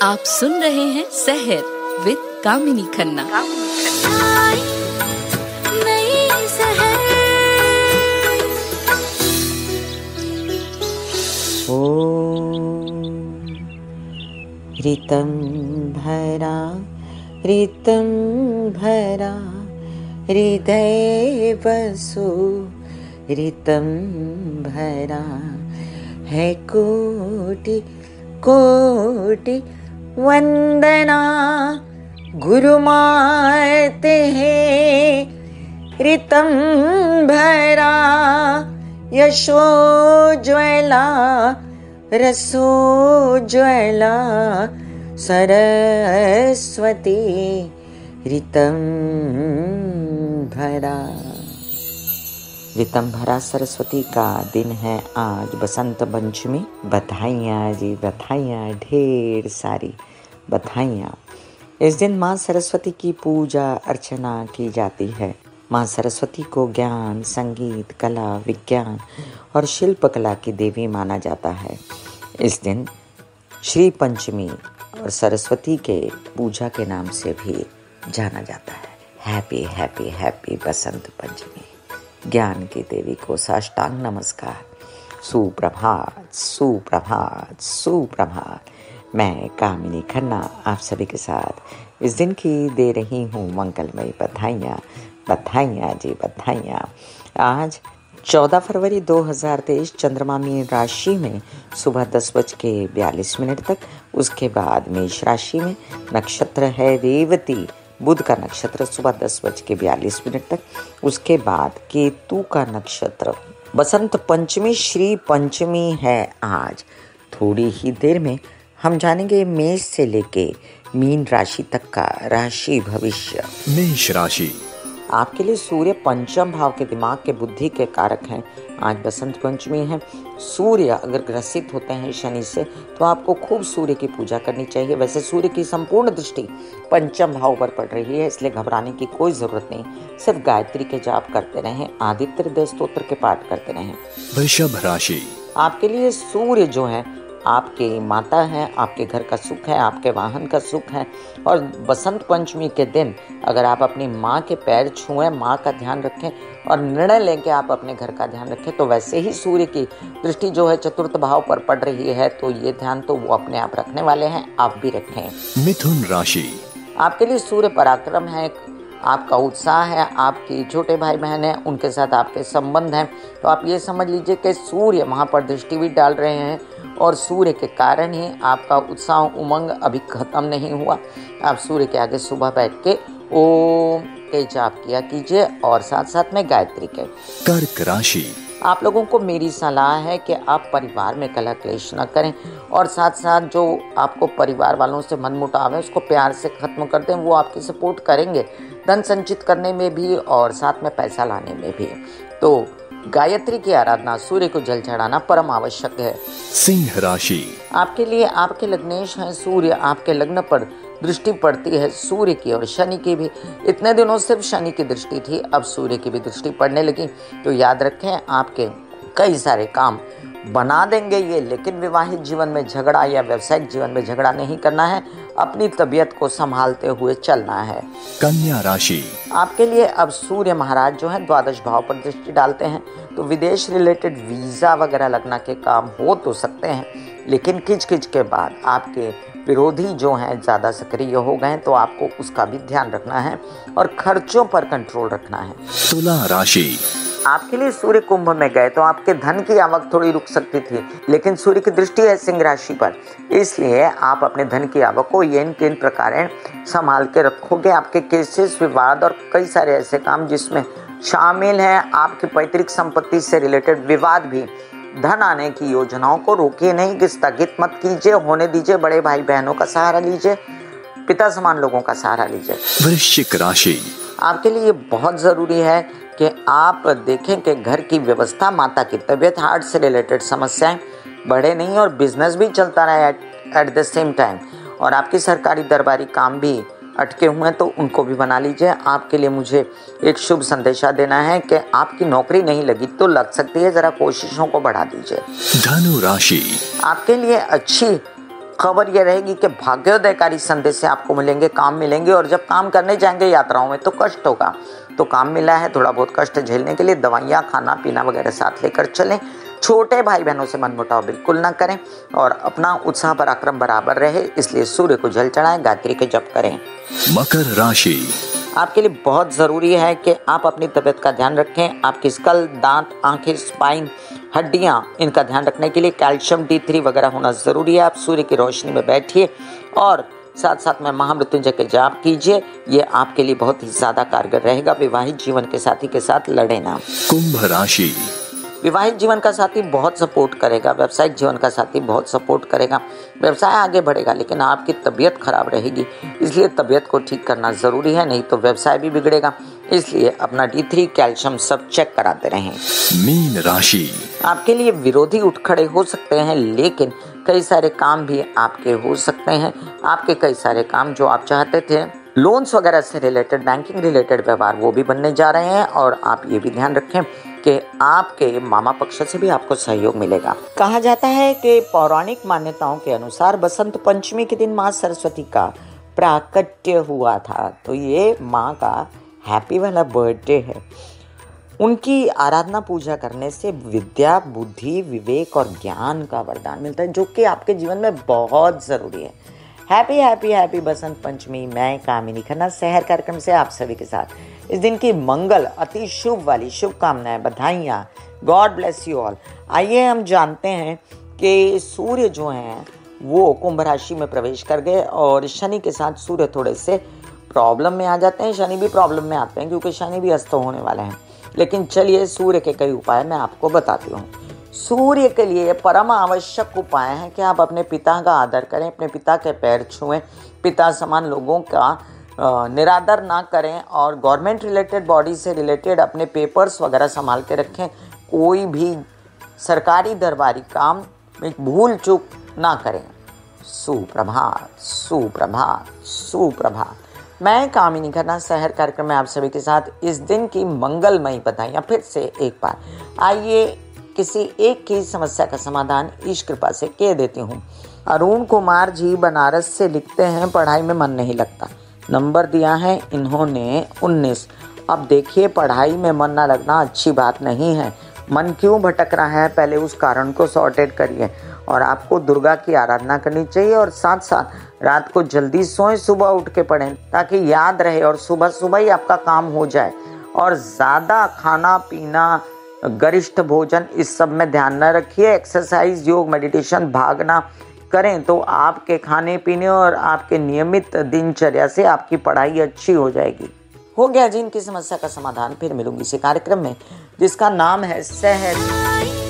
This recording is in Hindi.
आप सुन रहे हैं सहर विद कामिनी खन्ना। ऋतं भरा हृदय बसो, ऋतं भरा है कोटि कोटि वंदना, गुरु माते हैं ऋतं भरा, यशो ज्वला रसो ज्वला, सरस्वती ऋतं भरा। ऋतं भरा सरस्वती का दिन है आज, बसंत पंचमी। बधाइयाँ जी, बधाइयाँ, ढेर सारी बधाइयाँ। इस दिन माँ सरस्वती की पूजा अर्चना की जाती है। माँ सरस्वती को ज्ञान, संगीत, कला, विज्ञान और शिल्पकला की देवी माना जाता है। इस दिन श्री पंचमी और सरस्वती के पूजा के नाम से भी जाना जाता है। Happy happy happy Basant Panchami. ज्ञान की देवी को साष्टांग नमस्कार। सुप्रभात सुप्रभात सुप्रभात। मैं कामिनी खन्ना आप सभी के साथ इस दिन की दे रही हूँ मंगलमयी बधाइयाँ। बधाइयाँ जी, बधाइयाँ। आज 14 फरवरी 2023 चंद्रमा मीन राशि में सुबह 10:42 तक, उसके बाद मेष राशि में नक्षत्र है रेवती, बुध का नक्षत्र सुबह 10:42 तक, उसके बाद केतु का नक्षत्र। बसंत पंचमी श्री पंचमी है आज। थोड़ी ही देर में हम जानेंगे मेष से लेके मीन राशि तक का राशि भविष्य। मेष राशि आपके लिए सूर्य पंचम भाव के दिमाग के बुद्धि के कारक हैं। आज बसंत पंचमी है। सूर्य अगर ग्रसित होते हैं शनि से तो आपको खूब सूर्य की पूजा करनी चाहिए। वैसे सूर्य की संपूर्ण दृष्टि पंचम भाव पर पड़ रही है, इसलिए घबराने की कोई जरूरत नहीं। सिर्फ गायत्री के जाप करते रहें, आदित्य हृदय स्तोत्र के पाठ करते रहें। वृषभ राशि आपके लिए सूर्य जो है आपके माता है, आपके घर का सुख है, आपके वाहन का सुख है। और बसंत पंचमी के दिन अगर आप अपनी माँ के पैर छुएं, माँ का ध्यान रखें और निर्णय लेके आप अपने घर का ध्यान रखें, तो वैसे ही सूर्य की दृष्टि जो है चतुर्थ भाव पर पड़ रही है, तो ये ध्यान तो वो अपने आप रखने वाले हैं, आप भी रखें। मिथुन राशि आपके लिए सूर्य पराक्रम है, आपका उत्साह है, आपकी छोटे भाई बहन हैं उनके साथ आपके संबंध हैं, तो आप ये समझ लीजिए कि सूर्य वहाँ पर दृष्टि भी डाल रहे हैं और सूर्य के कारण ही आपका उत्साह उमंग अभी खत्म नहीं हुआ। आप सूर्य के आगे सुबह बैठ के ओम के जाप किया कीजिए और साथ साथ में गायत्री के। कर्क राशि आप लोगों को मेरी सलाह है कि आप परिवार में कलह क्लेश न करें और साथ साथ जो आपको परिवार वालों से मनमुटाव है उसको प्यार से खत्म कर दें। वो आपकी सपोर्ट करेंगे धन संचित करने में भी और साथ में पैसा लाने में भी। तो गायत्री की आराधना, सूर्य को जल चढ़ाना परम आवश्यक है। सिंह राशि आपके लिए आपके लग्नेश हैं सूर्य, आपके लग्न पर दृष्टि पड़ती है सूर्य की और शनि की भी। इतने दिनों सिर्फ शनि की दृष्टि थी, अब सूर्य की भी दृष्टि पड़ने लगी। तो याद रखें आपके कई सारे काम बना देंगे ये, लेकिन विवाहित जीवन में झगड़ा या व्यावसायिक जीवन में झगड़ा नहीं करना है। अपनी तबीयत को संभालते हुए चलना है। कन्या राशि आपके लिए अब सूर्य महाराज जो है द्वादश भाव पर दृष्टि डालते हैं, तो विदेश रिलेटेड वीज़ा वगैरह लगना के काम हो तो सकते हैं, लेकिन किच के बाद आपके विरोधी जो हैं ज़्यादा सक्रिय हो गए, तो आपको उसका भी ध्यान रखना है और खर्चों पर कंट्रोल रखना है। तुला राशि आपके लिए सूर्य कुंभ में गए तो आपके धन की आवक थोड़ी रुक सकती थी, लेकिन सूर्य की दृष्टि है सिंह राशि पर, इसलिए आप अपने धन की आवक को किन प्रकार संभाल के रखोगे। आपके केसेस, विवाद और कई सारे ऐसे काम जिसमें शामिल हैं आपकी पैतृक संपत्ति से रिलेटेड विवाद भी। धन आने की योजनाओं को रोकिए नहीं, कि स्थगित मत कीजिए, होने दीजिए। बड़े भाई बहनों का सहारा लीजिए, पिता समान लोगों का सहारा लीजिए। वृश्चिक राशि आपके लिए बहुत ज़रूरी है कि आप देखें कि घर की व्यवस्था, माता की तबीयत, हार्ट से रिलेटेड समस्याएं बढ़े नहीं और बिजनेस भी चलता रहे एट द सेम टाइम। और आपकी सरकारी दरबारी काम भी अटके हुए हैं तो उनको भी बना लीजिए। आपके लिए मुझे एक शुभ संदेशा देना है कि आपकी नौकरी नहीं लगी तो लग सकती है, ज़रा कोशिशों को बढ़ा दीजिए। धनु राशि आपके लिए अच्छी खबर यह रहेगी कि भाग्योदयकारी संदेश से आपको मिलेंगे, काम मिलेंगे। और जब काम करने जाएंगे यात्राओं में तो कष्ट होगा, तो काम मिला है, थोड़ा बहुत कष्ट झेलने के लिए दवाइयाँ, खाना पीना वगैरह साथ लेकर चलें। छोटे भाई बहनों से मनमुटाव बिल्कुल ना करें और अपना उत्साह पराक्रम बराबर रहे, इसलिए सूर्य को जल चढ़ाएं, गायत्री के जप करें। मकर राशि। आपके लिए बहुत ज़रूरी है कि आप अपनी तबीयत का ध्यान रखें। आपकी स्कल, दांत, आंखें, स्पाइन, हड्डियां, इनका ध्यान रखने के लिए कैल्शियम D3 वगैरह होना ज़रूरी है। आप सूर्य की रोशनी में बैठिए और साथ साथ में महामृत्युंजय के जाप कीजिए, ये आपके लिए बहुत ही ज़्यादा कारगर रहेगा। विवाहित जीवन के साथी के साथ लड़े ना। कुंभ राशि। विवाहित जीवन का साथी बहुत सपोर्ट करेगा, व्यावसायिक जीवन का साथी बहुत सपोर्ट करेगा, व्यवसाय आगे बढ़ेगा, लेकिन आपकी तबीयत खराब रहेगी, इसलिए तबीयत को ठीक करना ज़रूरी है, नहीं तो व्यवसाय भी बिगड़ेगा। इसलिए अपना D3 कैल्शियम सब चेक कराते रहें। मीन राशि। आपके लिए विरोधी उठ खड़े हो सकते हैं, लेकिन कई सारे काम भी आपके हो सकते हैं। आपके कई सारे काम जो आप चाहते थे, लोन्स वगैरह से रिलेटेड, बैंकिंग रिलेटेड व्यवहार, वो भी बनने जा रहे हैं। और आप ये भी ध्यान रखें कि आपके मामा पक्ष से भी आपको सहयोग मिलेगा। कहा जाता है कि पौराणिक मान्यताओं के अनुसार बसंत पंचमी के दिन माँ सरस्वती का प्राकट्य हुआ था, तो ये माँ का हैप्पी वाला बर्थडे है। उनकी आराधना पूजा करने से विद्या, बुद्धि, विवेक और ज्ञान का वरदान मिलता है, जो कि आपके जीवन में बहुत ज़रूरी है। Happy happy happy Basant Panchami. मैं कामिनी खन्ना शहर कार्यक्रम से आप सभी के साथ इस दिन की मंगल अति शुभ वाली शुभकामनाएं, बधाइयाँ। God bless you all. आइए हम जानते हैं कि सूर्य जो हैं वो कुंभ राशि में प्रवेश कर गए और शनि के साथ सूर्य थोड़े से प्रॉब्लम में आ जाते हैं। शनि भी प्रॉब्लम में आते हैं क्योंकि शनि भी अस्त होने वाले हैं। लेकिन चलिए सूर्य के कई उपाय मैं आपको बताती हूँ। सूर्य के लिए परम आवश्यक उपाय है कि आप अपने पिता का आदर करें, अपने पिता के पैर छुएं, पिता समान लोगों का निरादर ना करें और गवर्नमेंट रिलेटेड बॉडी से रिलेटेड अपने पेपर्स वगैरह संभाल के रखें। कोई भी सरकारी दरबारी काम में भूल चूक ना करें। सुप्रभात, सुप्रभात, सुप्रभात। मैं कामिनी खन्ना शहर कार्यक्रम में आप सभी के साथ इस दिन की मंगलमयी बधाइयाँ फिर से एक बार। आइए किसी एक की समस्या का समाधान ईश कृपा से कह देती हूँ। अरुण कुमार जी बनारस से लिखते हैं, पढ़ाई में मन नहीं लगता। नंबर दिया है इन्होंने 19। अब देखिए, पढ़ाई में मन ना लगना अच्छी बात नहीं है। मन क्यों भटक रहा है, पहले उस कारण को सॉर्टेड करिए। और आपको दुर्गा की आराधना करनी चाहिए और साथ साथ रात को जल्दी सोएं, सुबह उठ के पढ़ें ताकि याद रहे और सुबह सुबह ही आपका काम हो जाए। और ज़्यादा खाना पीना, गरिष्ठ भोजन, इस सब में ध्यान न रखिए। एक्सरसाइज, योग, मेडिटेशन, भागना करें तो आपके खाने पीने और आपके नियमित दिनचर्या से आपकी पढ़ाई अच्छी हो जाएगी। हो गया जी इनकी समस्या का समाधान। फिर मिलूंगी इसी कार्यक्रम में जिसका नाम है सहज।